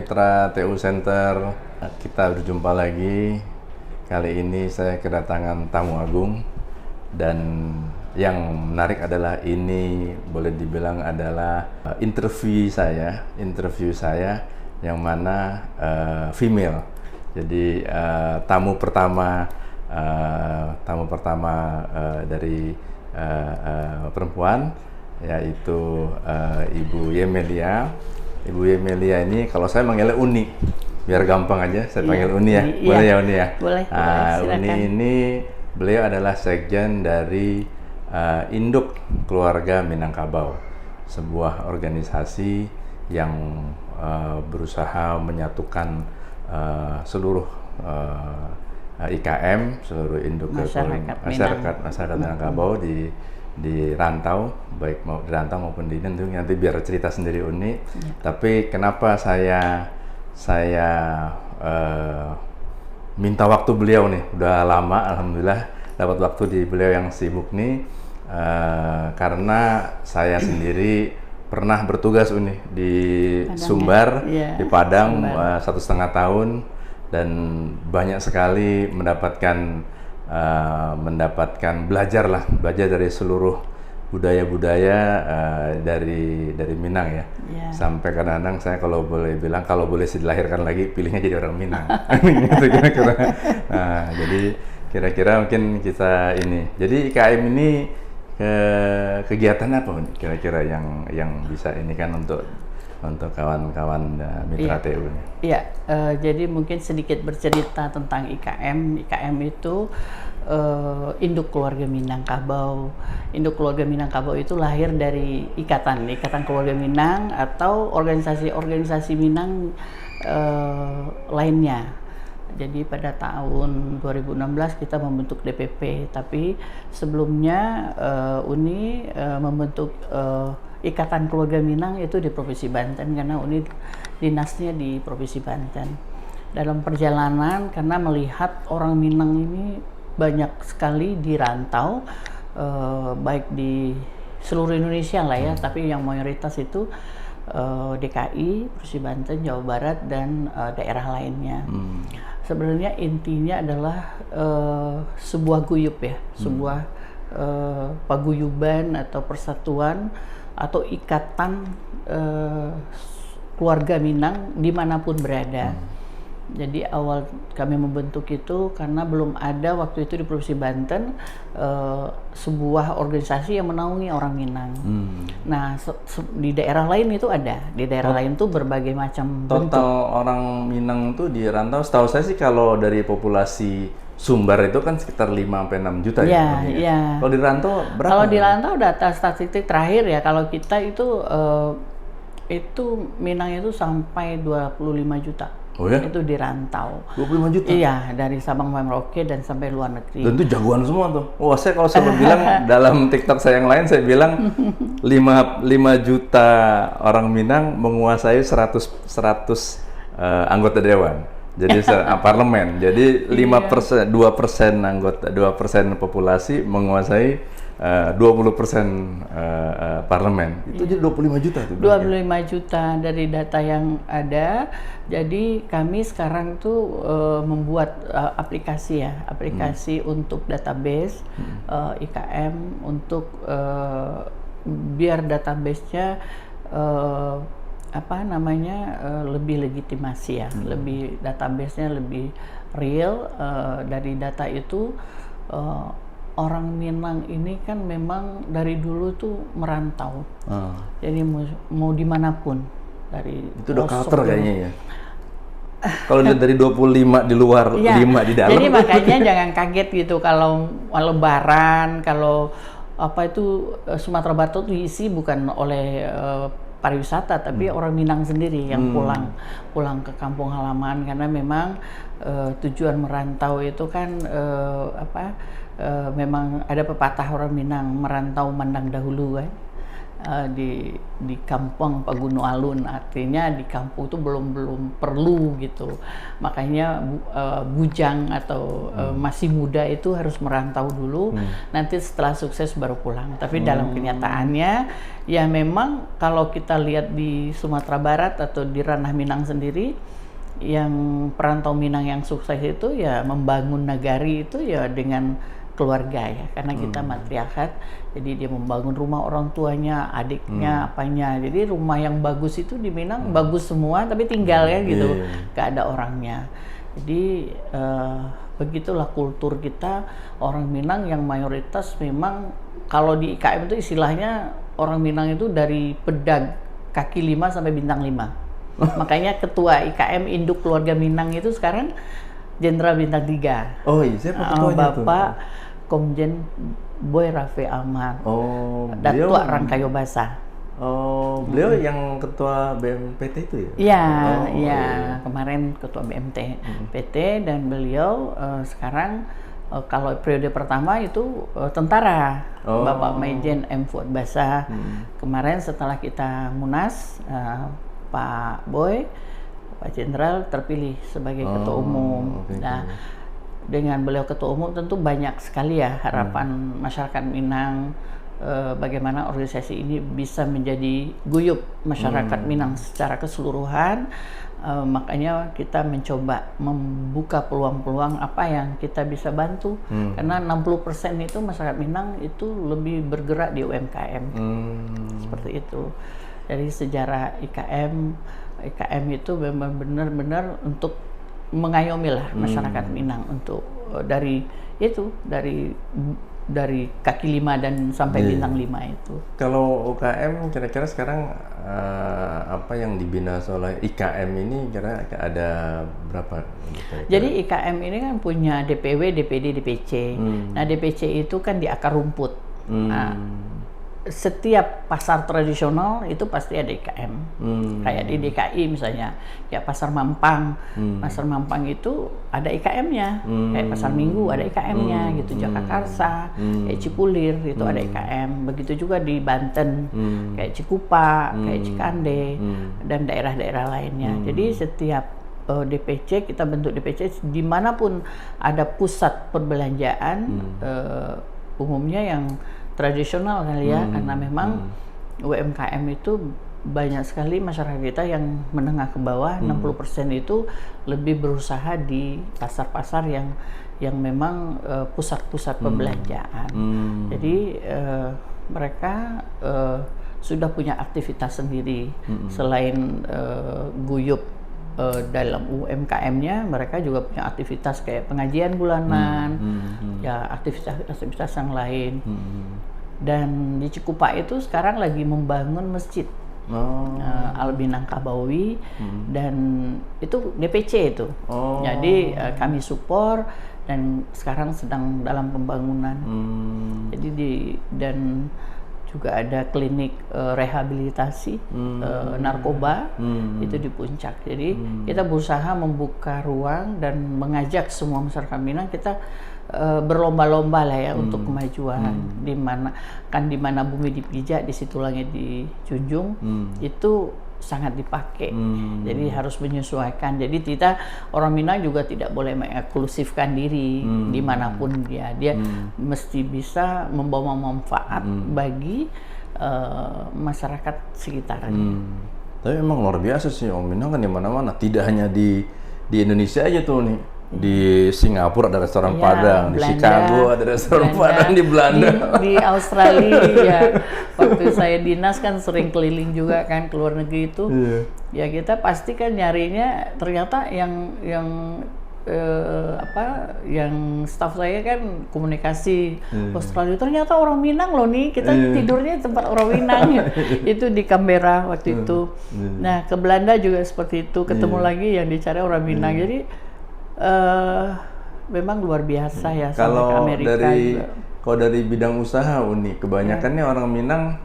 Mitra TU Center, kita berjumpa lagi. Kali ini saya kedatangan tamu agung, dan yang menarik adalah ini boleh dibilang adalah interview saya yang mana female. Jadi tamu pertama dari perempuan, yaitu Ibu Yemelia. Ibu Yemelia ini kalau saya manggilnya Uni, biar gampang aja saya panggil Uni ya. Boleh ya Uni ya? Boleh, Uni ini beliau adalah sekjen dari Induk Keluarga Minangkabau, sebuah organisasi yang berusaha menyatukan seluruh IKM, seluruh induk masyarakat Minangkabau di rantau, baik mau di rantau maupun di Induk. Nanti biar cerita sendiri Uni. Ya. Tapi kenapa saya minta waktu beliau nih, udah lama alhamdulillah dapat waktu di beliau yang sibuk nih, karena saya sendiri pernah bertugas Uni di Sumbar, di Padang 1,5 tahun, dan banyak sekali mendapatkan belajar dari seluruh budaya-budaya dari Minang ya. Sampai kadang-kadang saya kalau boleh dilahirkan lagi, pilihnya jadi orang Minang. Gitu kira-kira. Nah, jadi kira-kira mungkin kita ini. Jadi IKM ini kegiatan apa kira-kira yang bisa ini kan untuk kawan-kawan Mitra TU ini? Iya, jadi mungkin sedikit bercerita tentang IKM. IKM itu Induk Keluarga Minangkabau. Induk Keluarga Minangkabau itu lahir dari Ikatan Keluarga Minang atau organisasi-organisasi Minang lainnya. Jadi pada tahun 2016 kita membentuk DPP, tapi sebelumnya Uni membentuk Ikatan Keluarga Minang itu di Provinsi Banten, karena Uni dinasnya di Provinsi Banten. Dalam perjalanan, karena melihat orang Minang ini banyak sekali di rantau, baik di seluruh Indonesia lah ya, tapi yang mayoritas itu DKI, Provinsi Banten, Jawa Barat, dan daerah lainnya. Sebenarnya intinya adalah sebuah guyub ya, sebuah paguyuban atau persatuan atau ikatan keluarga Minang dimanapun berada. Jadi awal kami membentuk itu karena belum ada waktu itu di Provinsi Banten sebuah organisasi yang menaungi orang Minang. Nah, di daerah lain itu ada. Di daerah lain tuh berbagai macam total bentuk. Orang Minang tuh di rantau, setahu saya sih kalau dari populasi Sumbar itu kan sekitar 5-6 juta ya. Kalau di rantau berapa? Kalau di rantau data statistik terakhir ya, kalau kita itu Minang itu sampai 25 juta. Oh ya? Itu di rantau. 25 juta? Iya, dari Sabang Merauke dan sampai luar negeri. Dan itu jagoan semua tuh. Wah, kalau saya bilang dalam TikTok saya yang lain, saya bilang 5 juta orang Minang menguasai 100 anggota dewan. Jadi parlemen. Jadi 2% anggota, 2% populasi menguasai 20% parlemen. Itu jadi 25 juta tuh. 25 juta dari data yang ada. Jadi kami sekarang tuh membuat aplikasi untuk database IKM untuk biar database-nya lebih legitimasi ya, lebih database-nya lebih real. Dari data itu orang Minang ini kan memang dari dulu tuh merantau, jadi mau dimanapun, dari itu udah culture kayaknya ya. Kalau dari 25 di luar, 5 di dalam. Jadi makanya jangan kaget gitu kalau Lebaran, kalau Sumatera Barat itu diisi bukan oleh pariwisata, tapi orang Minang sendiri yang pulang ke kampung halaman, karena memang tujuan merantau itu kan memang ada pepatah orang Minang, merantau mandang dahulu kan. di kampung Paguno Alun, artinya di kampung itu belum perlu gitu, makanya bujang atau masih muda itu harus merantau dulu, nanti setelah sukses baru pulang. Tapi dalam kenyataannya ya memang kalau kita lihat di Sumatera Barat atau di ranah Minang sendiri, yang perantau Minang yang sukses itu ya membangun nagari itu ya dengan keluarga ya, karena kita matriarkat, jadi dia membangun rumah orang tuanya, adiknya, apanya, jadi rumah yang bagus itu di Minang bagus semua, tapi tinggal ya gitu, gak ada orangnya. Jadi begitulah kultur kita orang Minang yang mayoritas memang kalau di IKM itu istilahnya orang Minang itu dari pedag kaki 5 sampai bintang 5. Makanya ketua IKM induk keluarga Minang itu sekarang Jenderal bintang 3. Oh iya, siapa ketuanya tuh? Bapak Komjen Boy Raffi Ahmad. Oh, Datuk Rangkayo Basah. Oh, beliau yang ketua BMPT itu ya? Iya, iya. Kemarin ketua BMPT dan beliau sekarang kalau periode pertama itu tentara. Bapak Majen M. Fuad Basah. Kemarin setelah kita Munas, Pak Boy, Pak Jenderal terpilih sebagai ketua umum. Nah, dengan beliau ketua umum tentu banyak sekali ya harapan masyarakat Minang, bagaimana organisasi ini bisa menjadi guyup masyarakat Minang secara keseluruhan. Makanya kita mencoba membuka peluang-peluang apa yang kita bisa bantu, karena 60% itu masyarakat Minang itu lebih bergerak di UMKM. Seperti itu. Dari sejarah IKM itu memang benar-benar untuk mengayomi lah masyarakat Minang untuk dari kaki 5 dan sampai bintang 5 itu. Kalau UKM kira-kira sekarang apa yang dibina oleh IKM ini kira ada berapa? Kira-kira? Jadi IKM ini kan punya DPW, DPD, DPC. Nah DPC itu kan di akar rumput. Nah, setiap pasar tradisional itu pasti ada IKM. Kayak di DKI misalnya, kayak Pasar Mampang. Pasar Mampang itu ada IKM-nya. Kayak Pasar Minggu ada IKM-nya gitu, Jagakarsa, kayak Cipulir itu ada IKM. Begitu juga di Banten, kayak Cikupa, kayak Cikande, dan daerah-daerah lainnya. Jadi setiap DPC, kita bentuk DPC dimanapun ada pusat perbelanjaan, umumnya yang tradisional kali ya, karena memang UMKM itu banyak sekali masyarakat kita yang menengah ke bawah, 60% itu lebih berusaha di pasar-pasar yang memang pusat-pusat perbelanjaan. Jadi mereka sudah punya aktivitas sendiri, selain guyup dalam UMKM-nya, mereka juga punya aktivitas kayak pengajian bulanan, ya aktivitas yang lain. Dan di Cikupa itu sekarang lagi membangun masjid Al-Binang Kabawi, dan itu DPC itu. Jadi kami support dan sekarang sedang dalam pembangunan. Jadi dan juga ada klinik rehabilitasi narkoba itu di Puncak. Jadi kita berusaha membuka ruang dan mengajak semua masyarakat Minang, kita berlomba-lomba lah ya untuk kemajuan. Di mana bumi dipijak, di situ langit dijunjung, itu sangat dipakai. Jadi harus menyesuaikan. Jadi kita orang Minang juga tidak boleh mengeksklusifkan diri dimanapun dia mesti bisa membawa manfaat bagi masyarakat sekitarnya. Tapi memang luar biasa sih Om Minang kan di mana-mana, tidak hanya di Indonesia aja tuh nih. Di Singapura ada restoran Padang, Belanda, di Chicago ada restoran Padang, di Belanda, di Australia ya. Waktu saya dinas kan sering keliling juga kan ke luar negeri itu. Ya kita pasti kan nyarinya, ternyata yang staff saya kan komunikasi Australia, ternyata orang Minang loh nih, kita tidurnya tempat orang Minang. Itu di Canberra waktu itu. Nah ke Belanda juga seperti itu, ketemu lagi yang dicari orang Minang. Jadi memang luar biasa ya. Kalau Amerika kalau dari bidang usaha Uni, kebanyakannya orang Minang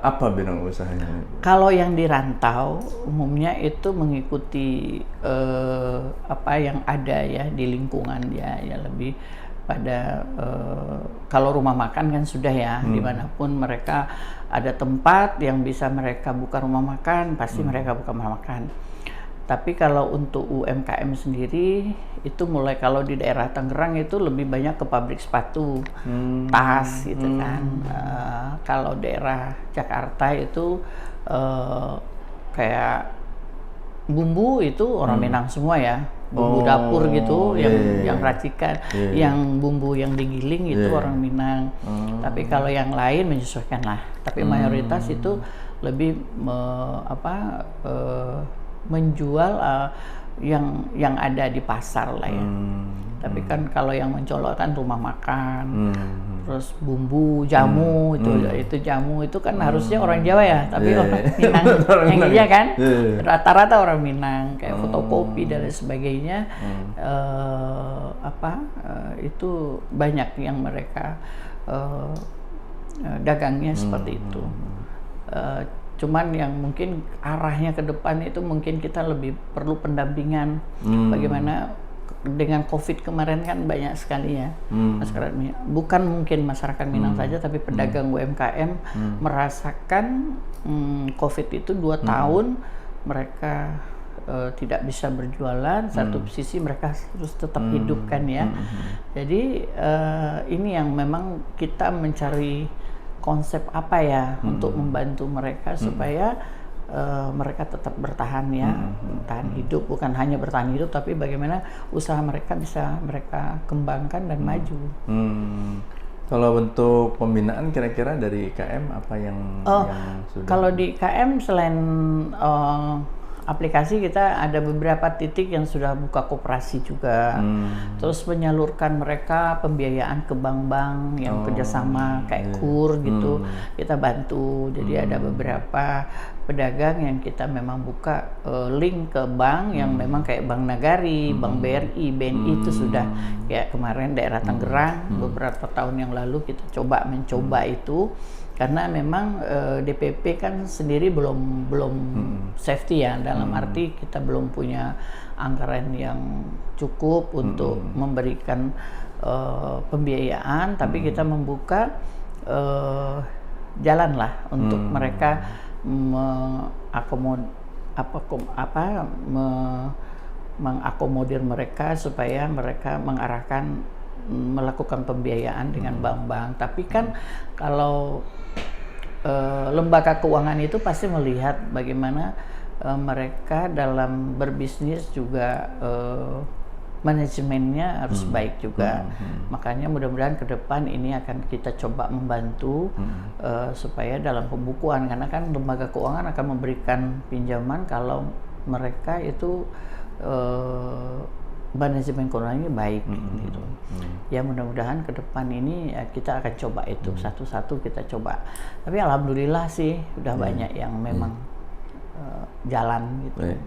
apa bidang usahanya? Kalau yang di rantau umumnya itu mengikuti apa yang ada ya di lingkungan dia, ya lebih pada kalau rumah makan kan sudah ya, dimanapun mereka ada tempat yang bisa mereka buka rumah makan, pasti mereka buka rumah makan. Tapi kalau untuk UMKM sendiri itu mulai kalau di daerah Tangerang itu lebih banyak ke pabrik sepatu, tas gitu kan. Kalau daerah Jakarta itu kayak bumbu itu orang Minang semua ya, bumbu dapur gitu, yang racikan, yang bumbu yang digiling itu orang Minang. Tapi kalau yang lain menyesuaikan lah. Tapi mayoritas itu lebih menjual yang ada di pasar lah ya. Tapi kan kalau yang mencolok kan rumah makan, terus bumbu, jamu itu jamu itu kan harusnya orang Jawa ya, tapi orang Minang yang iya kan, rata-rata orang Minang kayak fotokopi dan lain sebagainya. Itu banyak yang mereka dagangnya seperti itu. Cuman yang mungkin arahnya ke depan itu mungkin kita lebih perlu pendampingan. Bagaimana dengan COVID kemarin kan banyak sekali ya masyarakat Minang, bukan mungkin masyarakat Minang saja, tapi pedagang UMKM merasakan COVID itu 2 tahun mereka tidak bisa berjualan. Satu sisi mereka harus tetap hidup kan ya. Jadi ini yang memang kita mencari konsep apa ya untuk membantu mereka supaya mereka tetap bertahan ya, bertahan hidup, bukan hanya bertahan hidup tapi bagaimana usaha mereka bisa mereka kembangkan dan maju. Kalau bentuk pembinaan kira-kira dari IKM apa yang sudah? Kalau di IKM selain aplikasi, kita ada beberapa titik yang sudah buka koperasi juga. Terus menyalurkan mereka pembiayaan ke bank-bank yang kerjasama kayak KUR gitu, kita bantu. Jadi ada beberapa pedagang yang kita memang buka link ke bank yang memang kayak Bank Nagari, Bank BRI, BNI itu sudah kayak kemarin daerah Tangerang beberapa tahun yang lalu kita mencoba itu. Karena memang DPP kan sendiri belum safety ya, dalam arti kita belum punya anggaran yang cukup untuk memberikan pembiayaan, tapi kita membuka jalan lah untuk mereka mengakomodir mereka supaya mereka melakukan pembiayaan dengan bank-bank. Tapi kan kalau lembaga keuangan itu pasti melihat bagaimana mereka dalam berbisnis juga manajemennya harus baik juga. Makanya mudah-mudahan ke depan ini akan kita coba membantu supaya dalam pembukuan, karena kan lembaga keuangan akan memberikan pinjaman kalau mereka itu manajemen keuangannya baik gitu. Ya mudah-mudahan ke depan ini ya, kita akan coba itu satu-satu kita coba. Tapi alhamdulillah sih udah banyak yang memang jalan gitu.